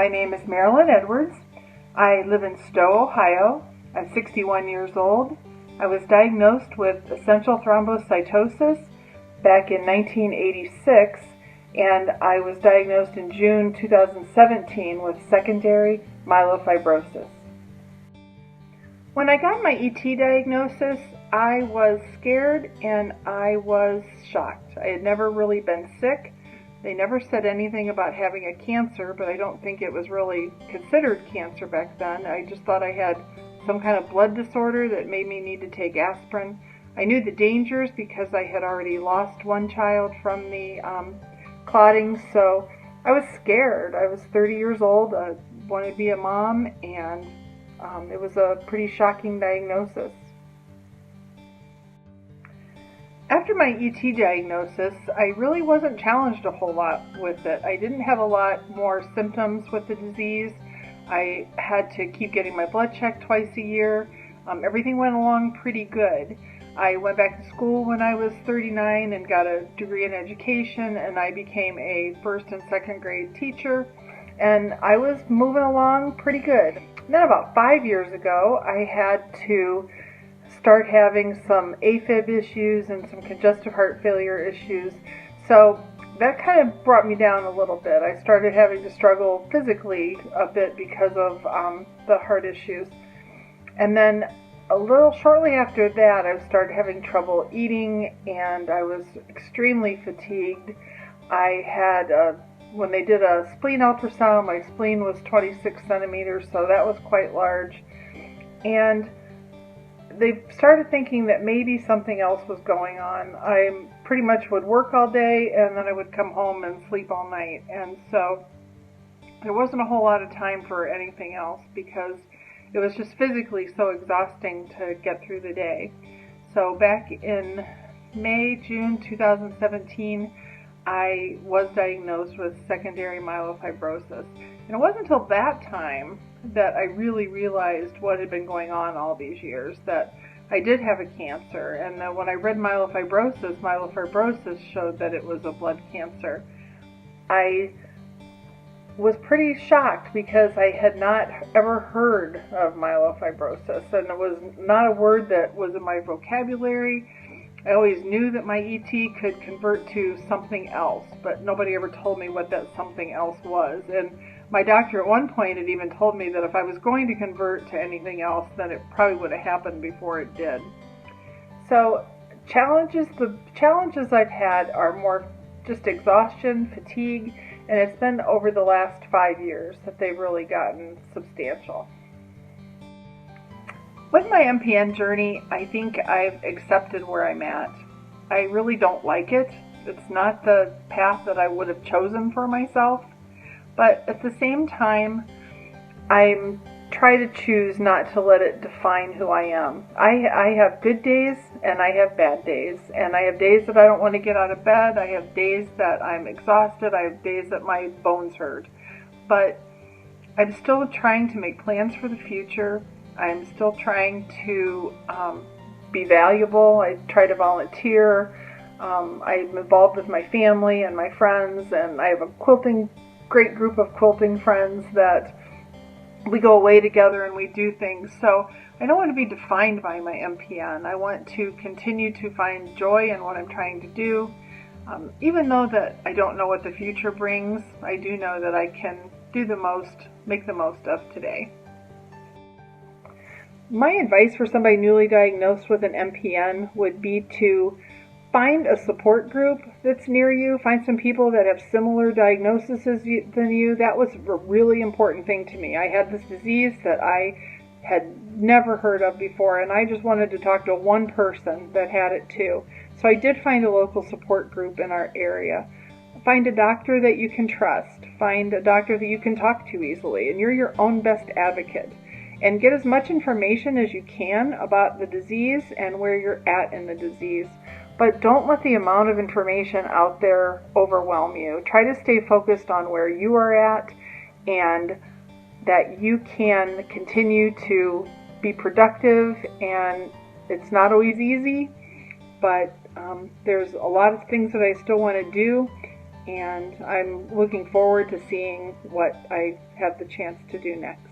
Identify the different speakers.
Speaker 1: My name is Marilyn Edwards. I live in Stowe, Ohio. I'm 61 years old. I was diagnosed with essential thrombocytosis back in 1986, and I was diagnosed in June 2017 with secondary myelofibrosis. When I got my ET diagnosis, I was scared and I was shocked. I had never really been sick. They never said anything about having a cancer, but I don't think it was really considered cancer back then. I just thought I had some kind of blood disorder that made me need to take aspirin. I knew the dangers because I had already lost one child from the clotting, so I was scared. I was 30 years old, I wanted to be a mom, and it was a pretty shocking diagnosis. After my ET diagnosis, I really wasn't challenged a whole lot with it. I didn't have a lot more symptoms with the disease. I had to keep getting my blood checked twice a year. Everything went along pretty good. I went back to school when I was 39 and got a degree in education, and I became a first and second grade teacher, and I was moving along pretty good. And then about 5 years ago, I had to start having some AFib issues and some congestive heart failure issues. So that kind of brought me down a little bit. I started having to struggle physically a bit because of the heart issues. And then a little shortly after that, I started having trouble eating, and I was extremely fatigued. I had, when they did a spleen ultrasound, my spleen was 26 centimeters, so that was quite large. And they started thinking that maybe something else was going on. I pretty much would work all day, and then I would come home and sleep all night. And so there wasn't a whole lot of time for anything else because it was just physically so exhausting to get through the day. So back in June 2017, I was diagnosed with secondary myelofibrosis. And it wasn't until that time that I really realized what had been going on all these years, that I did have a cancer, and that when I read myelofibrosis showed that it was a blood cancer. I was pretty shocked because I had not ever heard of myelofibrosis, and it was not a word that was in my vocabulary. I always knew that my ET could convert to something else, but nobody ever told me what that something else was. And my doctor at one point had even told me that if I was going to convert to anything else, then it probably would have happened before it did. So the challenges I've had are more just exhaustion, fatigue, and it's been over the last 5 years that they've really gotten substantial. With my MPN journey, I think I've accepted where I'm at. I really don't like it. It's not the path that I would have chosen for myself. But at the same time, I try to choose not to let it define who I am. I have good days and I have bad days. And I have days that I don't want to get out of bed. I have days that I'm exhausted. I have days that my bones hurt. But I'm still trying to make plans for the future. I'm still trying to be valuable. I try to volunteer. I'm involved with my family and my friends, and I have a great group of quilting friends that we go away together and we do things. So I don't want to be defined by my MPN. I want to continue to find joy in what I'm trying to do. Even though that I don't know what the future brings, I do know that I can make the most of today. My advice for somebody newly diagnosed with an MPN would be to find a support group that's near you. Find some people that have similar diagnoses than you. That was a really important thing to me. I had this disease that I had never heard of before, and I just wanted to talk to one person that had it too. So I did find a local support group in our area. Find a doctor that you can trust. Find a doctor that you can talk to easily, and you're your own best advocate. And get as much information as you can about the disease and where you're at in the disease. But don't let the amount of information out there overwhelm you. Try to stay focused on where you are at and that you can continue to be productive. And it's not always easy, but there's a lot of things that I still want to do. and I'm looking forward to seeing what I have the chance to do next.